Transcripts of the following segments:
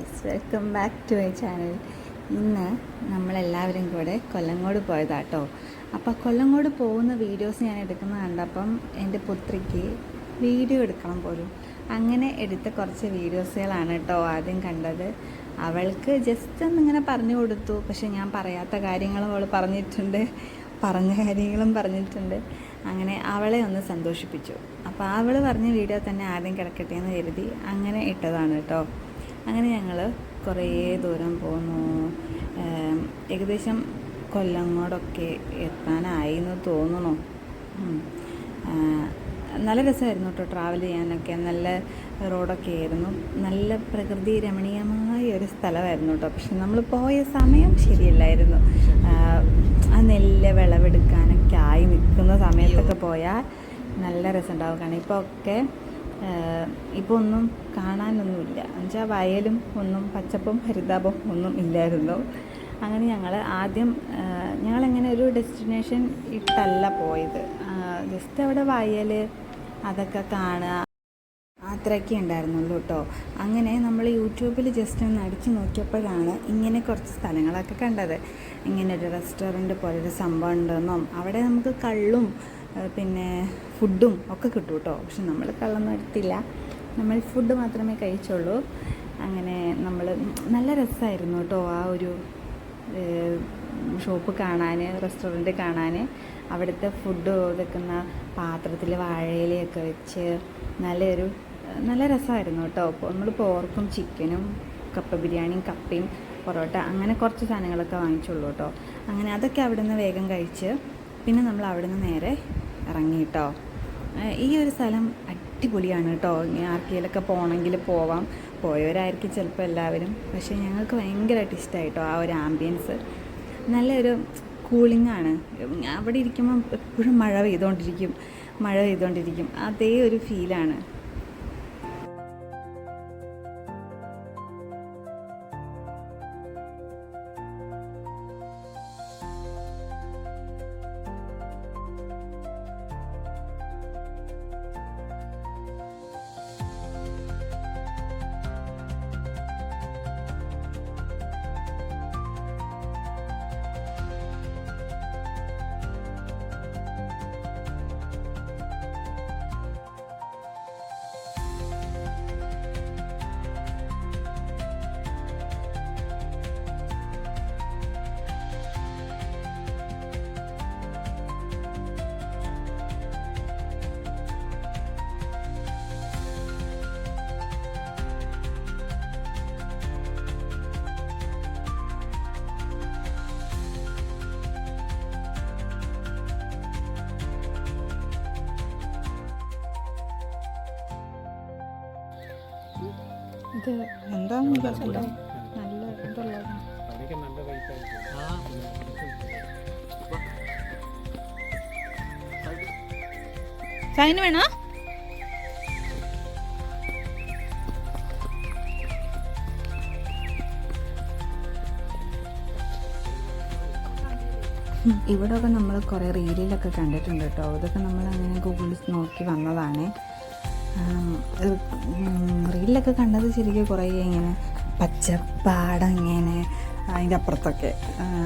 Guys, welcome back to my channel. ഇന്ന് നമ്മളെല്ലാവരും കൂടെ കൊല്ലങ്കോട് പോയതാട്ടോ. അപ്പോൾ കൊല്ലങ്കോട് പോകുന്ന വീഡിയോസ് ഞാൻ എടുക്കുന്നത് കണ്ടപ്പം എൻ്റെ പുത്രിക്ക് വീഡിയോ എടുക്കണം പോലും. അങ്ങനെ എടുത്ത കുറച്ച് വീഡിയോസുകളാണ് കേട്ടോ ആദ്യം കണ്ടത്. അവൾക്ക് ജസ്റ്റ് ഒന്നിങ്ങനെ പറഞ്ഞു കൊടുത്തു. പക്ഷെ ഞാൻ പറയാത്ത കാര്യങ്ങളും അവൾ പറഞ്ഞിട്ടുണ്ട്, പറഞ്ഞ കാര്യങ്ങളും പറഞ്ഞിട്ടുണ്ട്. അങ്ങനെ അവളെ ഒന്ന് സന്തോഷിപ്പിച്ചു. അപ്പോൾ അവൾ പറഞ്ഞ വീഡിയോ തന്നെ ആദ്യം കിടക്കട്ടെ എന്ന് കരുതി അങ്ങനെ ഇട്ടതാണ് കേട്ടോ. അങ്ങനെ ഞങ്ങൾ കുറേ ദൂരം പോന്നു. ഏകദേശം കൊല്ലങ്ങോടൊക്കെ എത്താനായി എന്ന് തോന്നുന്നു. നല്ല രസമായിരുന്നു കേട്ടോ ട്രാവൽ ചെയ്യാനൊക്കെ. നല്ല റോഡൊക്കെ ആയിരുന്നു, നല്ല പ്രകൃതി രമണീയമായ ഒരു സ്ഥലമായിരുന്നു കേട്ടോ. പക്ഷെ നമ്മൾ പോയ സമയം ശരിയല്ലായിരുന്നു. ആ നെല്ല് വിളവെടുക്കാനൊക്കെ ആയി നിൽക്കുന്ന സമയത്തൊക്കെ പോയാൽ നല്ല രസമുണ്ടാവും. കാരണം ഇപ്പോൾ ഒന്നും കാണാനൊന്നുമില്ല. എന്നുവെച്ചാൽ വയലും ഒന്നും പച്ചപ്പും ഹരിതാപം ഒന്നും ഇല്ലായിരുന്നു. അങ്ങനെ ഞങ്ങളെങ്ങനെ ഒരു ഡെസ്റ്റിനേഷൻ ഇട്ടല്ല പോയത്. ജസ്റ്റ് അവിടെ വയൽ അതൊക്കെ കാണുക അത്രയൊക്കെ ഉണ്ടായിരുന്നുള്ളൂ കേട്ടോ. അങ്ങനെ നമ്മൾ യൂട്യൂബിൽ ജസ്റ്റ് ഒന്ന് അടിച്ചു നോക്കിയപ്പോഴാണ് ഇങ്ങനെ കുറച്ച് സ്ഥലങ്ങളൊക്കെ കണ്ടത്. ഇങ്ങനെ ഒരു റെസ്റ്റോറൻറ്റ് പോലൊരു സംഭവം ഉണ്ടെന്നും അവിടെ നമുക്ക് കള്ളും പിന്നെ ഫുഡും ഒക്കെ കിട്ടും കേട്ടോ. പക്ഷെ നമ്മൾ കള്ളൊന്നും എടുത്തില്ല, നമ്മൾ ഫുഡ് മാത്രമേ കഴിച്ചുള്ളൂ. അങ്ങനെ നല്ല രസമായിരുന്നു കേട്ടോ ആ ഒരു ഷോപ്പ് കാണാൻ, റെസ്റ്റോറൻറ്റ് കാണാൻ. അവിടുത്തെ ഫുഡ് വെക്കുന്ന പാത്രത്തിൽ വാഴയിലയൊക്കെ വെച്ച് നല്ല രസമായിരുന്നു കേട്ടോ. അപ്പോൾ നമ്മൾ പോർക്കും ചിക്കനും കപ്പ ബിരിയാണിയും കപ്പയും പൊറോട്ട അങ്ങനെ കുറച്ച് സാധനങ്ങളൊക്കെ വാങ്ങിച്ചുള്ളൂ കേട്ടോ. അങ്ങനെ അതൊക്കെ അവിടെ നിന്ന് വേഗം കഴിച്ച് പിന്നെ നമ്മൾ അവിടെ നിന്ന് നേരെ ഇറങ്ങി കേട്ടോ. ഈ ഒരു സ്ഥലം അടിപൊളിയാണ് കേട്ടോ. ആർക്കെങ്കിലൊക്കെ പോകണമെങ്കിൽ പോവാം. പോയവരായിരിക്കും ചിലപ്പോൾ എല്ലാവരും. പക്ഷേ ഞങ്ങൾക്ക് ഭയങ്കരമായിട്ട് ഇഷ്ടമായി കേട്ടോ ആ ഒരു ആംബിയൻസ്. നല്ലൊരു കൂളിംഗ് ആണ്. അവിടെ ഇരിക്കുമ്പം എപ്പോഴും മഴ പെയ്തുകൊണ്ടിരിക്കും. അതേ ഒരു ഫീലാണ്. ഇത് എന്താണെന്ന് കേട്ടില്ല, നല്ല ഇതുള്ളത്. ചൈന വേണോ? ഇവിടെയൊക്കെ നമ്മൾ കുറേ റീലിലൊക്കെ കണ്ടിട്ടുണ്ട് കേട്ടോ. ഇതൊക്കെ നമ്മളങ്ങനെ ഗൂഗിളിൽ നോക്കി വന്നതാണ്. റീലിലൊക്കെ കണ്ടത് ശരിക്കും കുറേ ഇങ്ങനെ പച്ചപ്പാടം ഇങ്ങനെ അതിൻ്റെ അപ്പുറത്തൊക്കെ.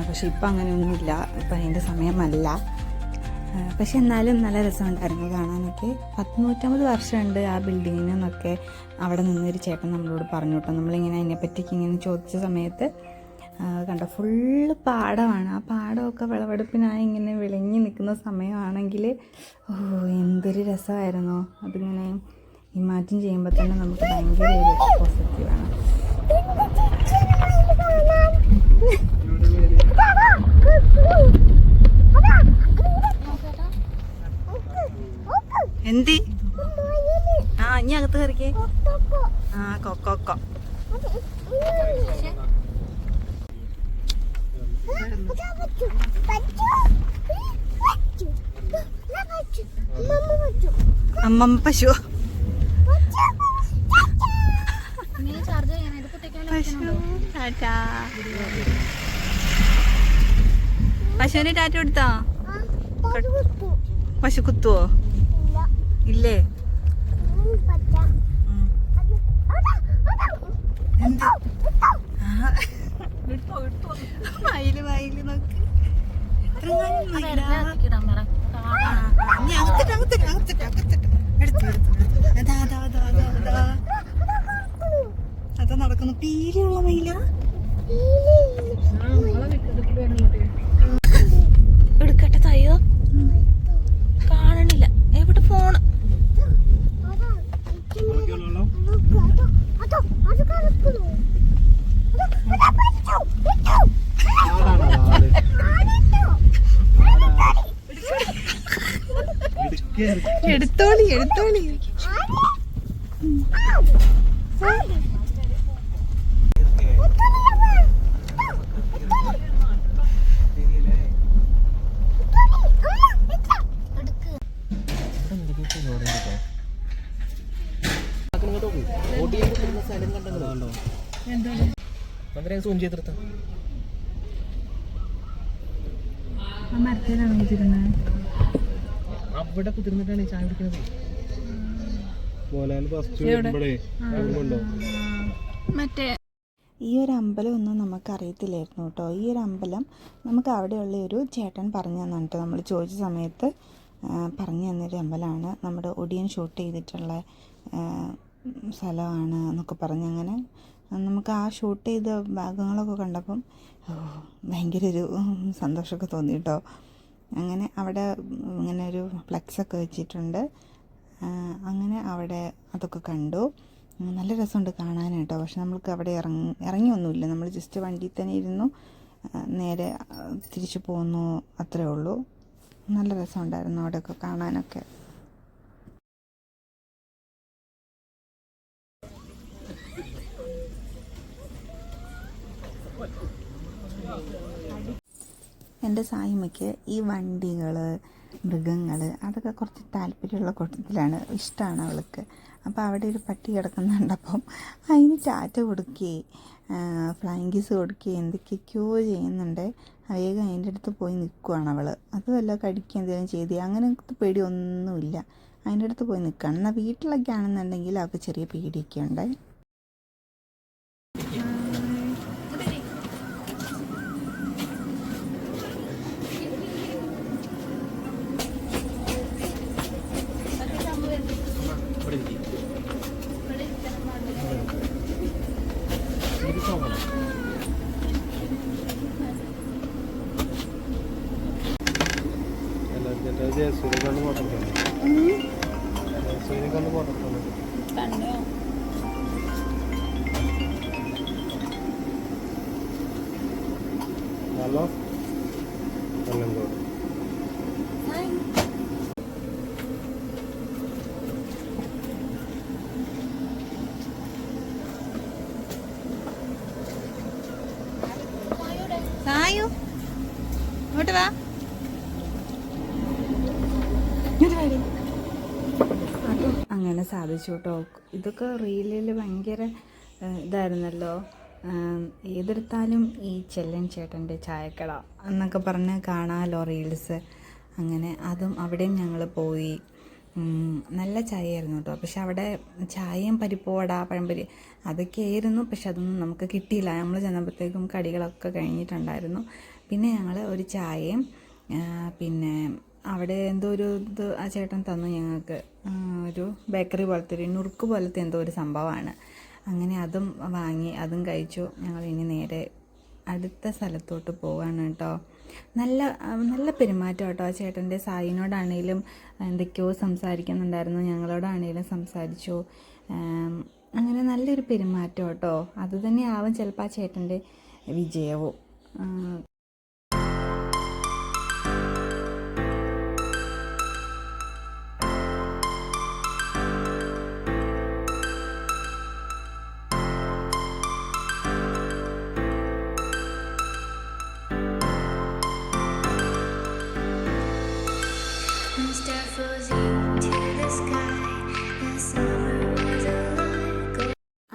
പക്ഷെ ഇപ്പം അങ്ങനെയൊന്നുമില്ല, ഇപ്പം അതിൻ്റെ സമയമല്ല. പക്ഷെ എന്നാലും നല്ല രസമുണ്ടായിരുന്നു കാണാനൊക്കെ. 150 വർഷമുണ്ട് ആ ബിൽഡിങ്ങിനെന്നൊക്കെ അവിടെ നിന്നൊരു ചേട്ടൻ നമ്മളോട് പറഞ്ഞു കേട്ടോ. നമ്മളിങ്ങനെ അതിനെപ്പറ്റിക്ക് ഇങ്ങനെ ചോദിച്ച സമയത്ത് കണ്ട ഫുള്ള് പാടമാണ്. ആ പാടമൊക്കെ വിളവെടുപ്പിനായി ഇങ്ങനെ വിളഞ്ഞു നിൽക്കുന്ന സമയമാണെങ്കിൽ എന്തൊരു രസമായിരുന്നു. അതിങ്ങനെ ഇമാജിൻ ചെയ്യുമ്പോൾ തന്നെ നമുക്ക് ഭയങ്കര ഒരു പോസിറ്റീവാണ്. എന്തി ഇനി അകത്ത് കയറിക്കേ. കൊക്കോ അമ്മമ്മ പശു പശുവിന് ടാറ്റ കൊടുത്തോ? പശു കുത്തുവോ? ഇല്ലേ? മയില് മയില് നോക്ക്. അതാ നടക്കുന്നു. പീലിയുള്ള മയില. എടുക്കട്ടെ തയ്യോ കാണണില്ല. എവിടെ ഫോണ്? എടുത്തോളി എടുത്തോളി. അവിടെ കുതിർന്നിട്ടാണ് ചായ കുടിക്കുന്നത്. മറ്റേ ഈ ഒരു അമ്പലം ഒന്നും നമുക്കറിയത്തില്ലായിരുന്നു കേട്ടോ. ഈ ഒരു അമ്പലം നമുക്ക് അവിടെയുള്ള ഒരു ചേട്ടൻ പറഞ്ഞു തന്നാണ് കേട്ടോ. നമ്മൾ ചോദിച്ച സമയത്ത് പറഞ്ഞു തന്നൊരു അമ്പലമാണ്. നമ്മുടെ ഒടിയൻ ഷൂട്ട് ചെയ്തിട്ടുള്ള സ്ഥലമാണ് എന്നൊക്കെ പറഞ്ഞ് അങ്ങനെ നമുക്ക് ആ ഷൂട്ട് ചെയ്ത ഭാഗങ്ങളൊക്കെ കണ്ടപ്പം ഭയങ്കര ഒരു സന്തോഷമൊക്കെ തോന്നി കേട്ടോ. അങ്ങനെ അവിടെ ഇങ്ങനെ ഒരു ഫ്ലെക്സൊക്കെ വെച്ചിട്ടുണ്ട്. അങ്ങനെ അവിടെ അതൊക്കെ കണ്ടു. നല്ല രസമുണ്ട് കാണാൻ കേട്ടോ. പക്ഷെ നമ്മൾക്ക് അവിടെ ഇറങ്ങിയൊന്നുമില്ല. നമ്മൾ ജസ്റ്റ് വണ്ടിയിൽ തന്നെ ഇരുന്നു, നേരെ തിരിച്ചു പോന്നു, അത്രേ ഉള്ളൂ. നല്ല രസമുണ്ടായിരുന്നു അവിടെയൊക്കെ കാണാനൊക്കെ. എൻ്റെ സായിമ്മയ്ക്ക് ഈ വണ്ടികൾ, മൃഗങ്ങൾ അതൊക്കെ കുറച്ച് താല്പര്യമുള്ള കൂട്ടത്തിലാണ്, ഇഷ്ടമാണ് അവൾക്ക്. അപ്പോൾ അവിടെ ഒരു പട്ടി കിടക്കുന്ന കണ്ടപ്പം അതിന് ടാറ്റ കൊടുക്കുകയും ഫ്ലൈങ് കിസ് കൊടുക്കുകയും എന്തൊക്കെയൊക്കെയോ ചെയ്യുന്നുണ്ട്. വേഗം അതിൻ്റെ അടുത്ത് പോയി നിൽക്കുവാണ് അവൾ. അതുമല്ല കടിക്കുക എന്തെങ്കിലും ചെയ്ത് അങ്ങനത്തെ പേടിയൊന്നുമില്ല. അതിൻ്റെ അടുത്ത് പോയി നിൽക്കുകയാണ്. എന്നാൽ വീട്ടിലൊക്കെ ആണെന്നുണ്ടെങ്കിൽ അവൾക്ക് ചെറിയ പേടിയൊക്കെ ഉണ്ട്. ഹലോ കൊല്ലങ്കോട്. സായു ഇങ്ങോട്ട് വാ. അങ്ങനെ സാധിച്ചു കേട്ടോ. ഇതൊക്കെ റീലിൽ ഭയങ്കര ഇതായിരുന്നല്ലോ. ഏതെടുത്താലും ഈ ചെല്ലൻ ചേട്ടൻ്റെ ചായക്കട എന്നൊക്കെ പറഞ്ഞ് കാണാമല്ലോ റീൽസ്. അങ്ങനെ അതും അവിടെയും ഞങ്ങൾ പോയി. നല്ല ചായയായിരുന്നു കേട്ടോ. പക്ഷെ അവിടെ ചായയും പരിപ്പുവട, പഴംപൊരി അതൊക്കെ ആയിരുന്നു. പക്ഷെ അതൊന്നും നമുക്ക് കിട്ടിയില്ല. നമ്മൾ ചെന്നപ്പോഴത്തേക്കും കടികളൊക്കെ കഴിഞ്ഞിട്ടുണ്ടായിരുന്നു. പിന്നെ ഞങ്ങൾ ഒരു ചായയും പിന്നെ അവിടെ എന്തോ ഒരു ഇത് ആ ചേട്ടൻ തന്നു ഞങ്ങൾക്ക്. ഒരു ബേക്കറി പോലത്തെ ഒരു നുറുക്ക് പോലത്തെ എന്തോ ഒരു സംഭവമാണ്. അങ്ങനെ അതും വാങ്ങി, അതും കഴിച്ചു. ഞങ്ങൾ ഇനി നേരെ അടുത്ത സ്ഥലത്തോട്ട് പോവാണ് കേട്ടോ. നല്ല നല്ല പെരുമാറ്റം കേട്ടോ ആ ചേട്ടൻ്റെ. സായിനോടാണേലും എന്തൊക്കെയോ സംസാരിക്കുന്നുണ്ടായിരുന്നു, ഞങ്ങളോടാണേലും സംസാരിച്ചു. അങ്ങനെ നല്ലൊരു പെരുമാറ്റം കേട്ടോ. അതുതന്നെയാവും ചിലപ്പോൾ ആ ചേട്ടൻ്റെ വിജയവും.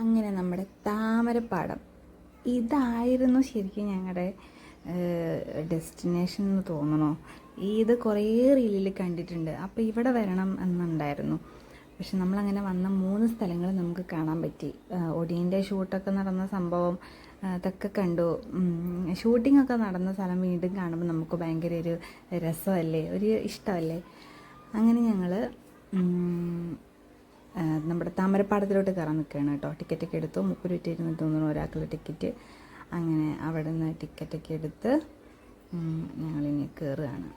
അങ്ങനെ നമ്മുടെ താമരപ്പാടം ഇതായിരുന്നു ശരിക്കും ഞങ്ങളുടെ ഡെസ്റ്റിനേഷൻ എന്ന് തോന്നണോ. ഇത് കുറേ റീലിൽ കണ്ടിട്ടുണ്ട്. അപ്പോൾ ഇവിടെ വരണം എന്നുണ്ടായിരുന്നു. പക്ഷെ നമ്മളങ്ങനെ വന്ന 3 സ്ഥലങ്ങൾ നമുക്ക് കാണാൻ പറ്റി. ഒടീൻ്റെ ഷൂട്ടൊക്കെ നടന്ന സംഭവം അതൊക്കെ കണ്ടു. ഷൂട്ടിങ്ങൊക്കെ നടന്ന സ്ഥലം വീണ്ടും കാണുമ്പോൾ നമുക്ക് ഭയങ്കര ഒരു രസമല്ലേ, ഒരു ഇഷ്ടമല്ലേ. അങ്ങനെ ഞങ്ങൾ നമ്മുടെ താമരപ്പാടത്തിലോട്ട് കയറാൻ നിൽക്കുകയാണ് കേട്ടോ. ടിക്കറ്റൊക്കെ എടുത്തു. 30 രൂപ ഇരുന്ന് തോന്നുന്നു ഒരാൾക്കുള്ള ടിക്കറ്റ്. അങ്ങനെ അവിടെ നിന്ന് ടിക്കറ്റൊക്കെ എടുത്ത് ഞങ്ങളിനി കയറുകയാണ്.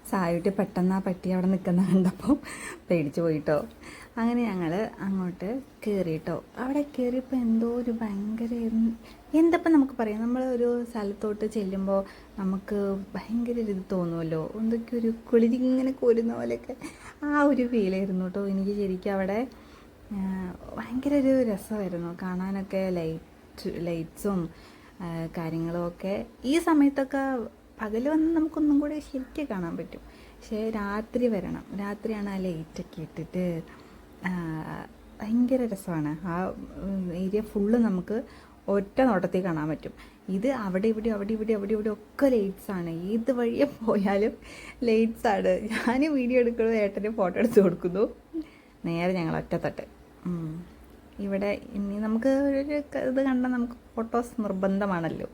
സായുട്ടി പെട്ടെന്ന് ആ പട്ടി അവിടെ നിൽക്കുന്ന കണ്ടപ്പോൾ പേടിച്ച് പോയിട്ടോ. അങ്ങനെ ഞങ്ങൾ അങ്ങോട്ട് കയറിയിട്ടോ. അവിടെ കയറിയപ്പോൾ എന്തോ ഒരു ഭയങ്കര എന്തപ്പം നമുക്ക് പറയാം, നമ്മൾ ഒരു സ്ഥലത്തോട്ട് ചെല്ലുമ്പോൾ നമുക്ക് ഭയങ്കര ഒരു ഇത് തോന്നുമല്ലോ, എന്തൊക്കെ ഒരു കുളിരിങ്ങനെ കോരുന്ന പോലെയൊക്കെ ആ ഒരു ഫീലായിരുന്നു കേട്ടോ എനിക്ക്. ശരിക്കും അവിടെ ഭയങ്കര ഒരു രസമായിരുന്നു കാണാനൊക്കെ. ലൈറ്റ്സും കാര്യങ്ങളും ഒക്കെ ഈ സമയത്തൊക്കെ പകൽ വന്ന് നമുക്കൊന്നും കൂടി ശരിക്കും കാണാൻ പറ്റും. പക്ഷേ രാത്രി വരണം. രാത്രിയാണ് ആ ലൈറ്റൊക്കെ ഇട്ടിട്ട് ഭയങ്കര രസമാണ്. ആ ഏരിയ ഫുള്ള് നമുക്ക് ഒറ്റ നോട്ടത്തിൽ കാണാൻ പറ്റും. ഇത് അവിടെ ഇവിടെ ഒക്കെ ലൈറ്റ്സാണ്. ഏത് വഴിയെ പോയാലും ലൈറ്റ്സാണ്. ഞാൻ വീഡിയോ എടുക്കുന്നു, ഏട്ടന് ഫോട്ടോ എടുത്ത് കൊടുക്കുന്നു. നേരെ ഞങ്ങൾ ഒറ്റത്തട്ട്. ഇവിടെ ഇനി നമുക്ക് ഒരു ഇത് കണ്ടാൽ നമുക്ക് ഫോട്ടോസ് നിർബന്ധമാണല്ലോ.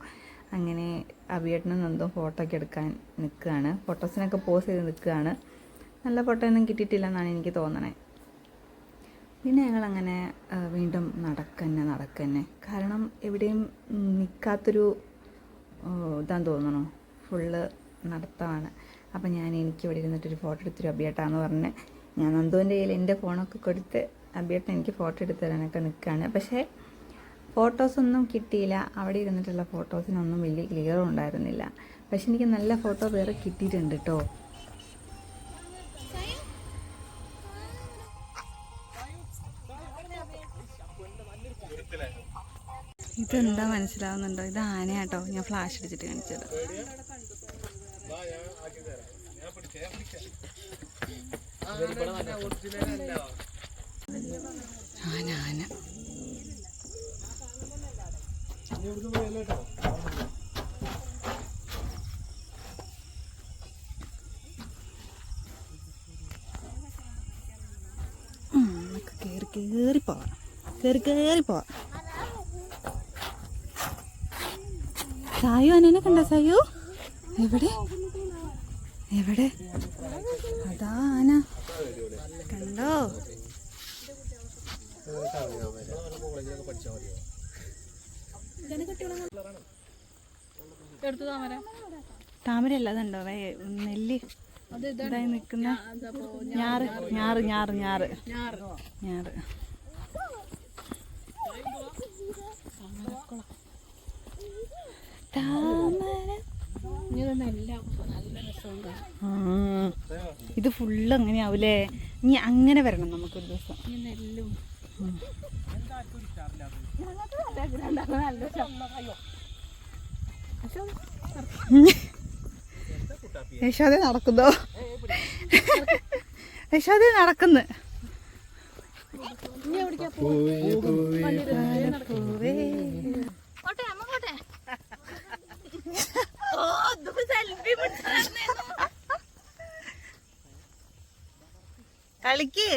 അങ്ങനെ അഭിയേട്ടനും നന്ദും ഫോട്ടോ ഒക്കെ എടുക്കാൻ നിൽക്കുകയാണ്. ഫോട്ടോസിനൊക്കെ പോസ് ചെയ്ത് നിൽക്കുകയാണ്. നല്ല ഫോട്ടോ ഒന്നും കിട്ടിയിട്ടില്ല എന്നാണ് എനിക്ക് തോന്നണേ. പിന്നെ ഞങ്ങളങ്ങനെ വീണ്ടും നടക്കന്നെ. കാരണം എവിടെയും നിൽക്കാത്തൊരു ഇതാന്ന് തോന്നണോ, ഫുള്ള് നടത്തമാണ്. അപ്പം എനിക്ക് ഇവിടെ ഇരുന്നിട്ടൊരു ഫോട്ടോ എടുത്തൊരു അഭിയേട്ടാന്ന് പറഞ്ഞ് ഞാൻ നന്ദുവിൻ്റെ കയ്യിൽ എൻ്റെ ഫോണൊക്കെ കൊടുത്ത് അഭിയേട്ടൻ എനിക്ക് ഫോട്ടോ എടുത്ത് തരാനൊക്കെ നിൽക്കുകയാണ്. പക്ഷേ ഫോട്ടോസൊന്നും കിട്ടിയില്ല. അവിടെ ഇരുന്നിട്ടുള്ള ഫോട്ടോസിനൊന്നും വലിയ ക്ലിയറും ഉണ്ടായിരുന്നില്ല. പക്ഷെ എനിക്ക് നല്ല ഫോട്ടോ വേറെ കിട്ടിയിട്ടുണ്ട് കേട്ടോ. ഇതെന്താ മനസ്സിലാവുന്നുണ്ടോ? ഇത് ആനയാട്ടോ. ഞാൻ ഫ്ലാഷ് അടിച്ചിട്ട് കാണിച്ചത്. ആന കേറി പോവാം. സായു അനേനെ കണ്ടോ? സായു എവിടെ അതാ ആന കണ്ടോ? താമരയല്ല, അതുണ്ടോ നെല്ല് ഇതായി നിൽക്കുന്ന ഞാറ്. ഇത് ഫുള്ള് അങ്ങനെയാവൂലേ? ഇനി അങ്ങനെ വരണം നമുക്കൊരു ദിവസം. യശോദ നടക്കുന്നു. കളിക്ക്.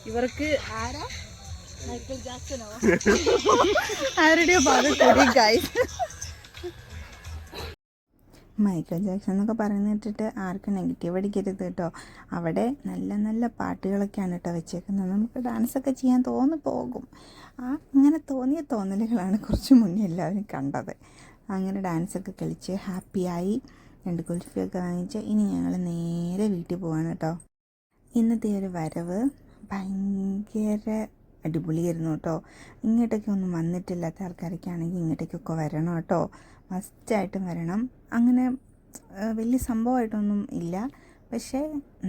ഇവർക്ക് മൈക്കിൾ ജാക്സനോ ആരുടെയോ ഭാഗം കൂടി ഗൈസ്. മൈക്കിൾ ജാക്സൺ എന്നൊക്കെ പറയുന്ന കേട്ടിട്ട് ആർക്കും നെഗറ്റീവ് അടിക്കരുത് കേട്ടോ. അവിടെ നല്ല നല്ല പാട്ടുകളൊക്കെയാണ് കേട്ടോ വെച്ചേക്കുന്നത്. നമുക്ക് ഡാൻസൊക്കെ ചെയ്യാൻ തോന്നിപ്പോകും. അങ്ങനെ തോന്നിയ തോന്നലുകളാണ് കുറച്ച് മുന്നേ എല്ലാവരും കണ്ടത്. അങ്ങനെ ഡാൻസൊക്കെ കളിച്ച് ഹാപ്പിയായി 2 കുൽഫിയൊക്കെ വാങ്ങിച്ച് ഇനി ഞങ്ങൾ നേരെ വീട്ടിൽ പോവാണ് കേട്ടോ. ഇന്നത്തെ ഒരു വരവ് ഭയങ്കര അടിപൊളിയായിരുന്നു കേട്ടോ. ഇങ്ങോട്ടേക്ക് ഒന്നും വന്നിട്ടില്ലാത്ത ആൾക്കാരൊക്കെയാണെങ്കിൽ ഇങ്ങോട്ടേക്കൊക്കെ വരണം കേട്ടോ, മസ്റ്റായിട്ടും വരണം. അങ്ങനെ വലിയ സംഭവമായിട്ടൊന്നും ഇല്ല, പക്ഷേ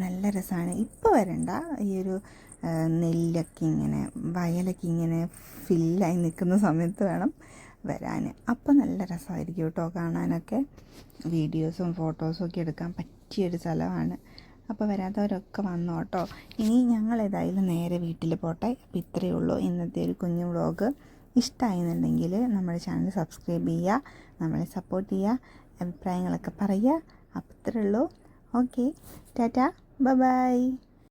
നല്ല രസമാണ്. ഇപ്പോൾ വരണ്ട, ഈ ഒരു നെല്ലൊക്കെ ഇങ്ങനെ വയലൊക്കെ ഇങ്ങനെ ഫില്ലായി നിൽക്കുന്ന സമയത്ത് വേണം വരാൻ. അപ്പോൾ നല്ല രസമായിരിക്കും കേട്ടോ കാണാനൊക്കെ. വീഡിയോസും ഫോട്ടോസും ഒക്കെ എടുക്കാൻ പറ്റിയൊരു സ്ഥലമാണ്. അപ്പോൾ വരാത്തവരൊക്കെ വന്നു കേട്ടോ. ഇനി ഞങ്ങൾ ഏതായാലും നേരെ വീട്ടിൽ പോട്ടെ. അപ്പോൾ ഇത്രയേ ഉള്ളൂ ഇന്നത്തെ ഒരു കുഞ്ഞു വ്ളോഗ്. ഇഷ്ടമായെന്നുണ്ടെങ്കിൽ നമ്മുടെ ചാനൽ സബ്സ്ക്രൈബ് ചെയ്യുക, നമ്മളെ സപ്പോർട്ട് ചെയ്യുക, അഭിപ്രായങ്ങളൊക്കെ പറയുക. അപ്പോൾ ഇത്രയേ ഉള്ളൂ. Okay, tata, by.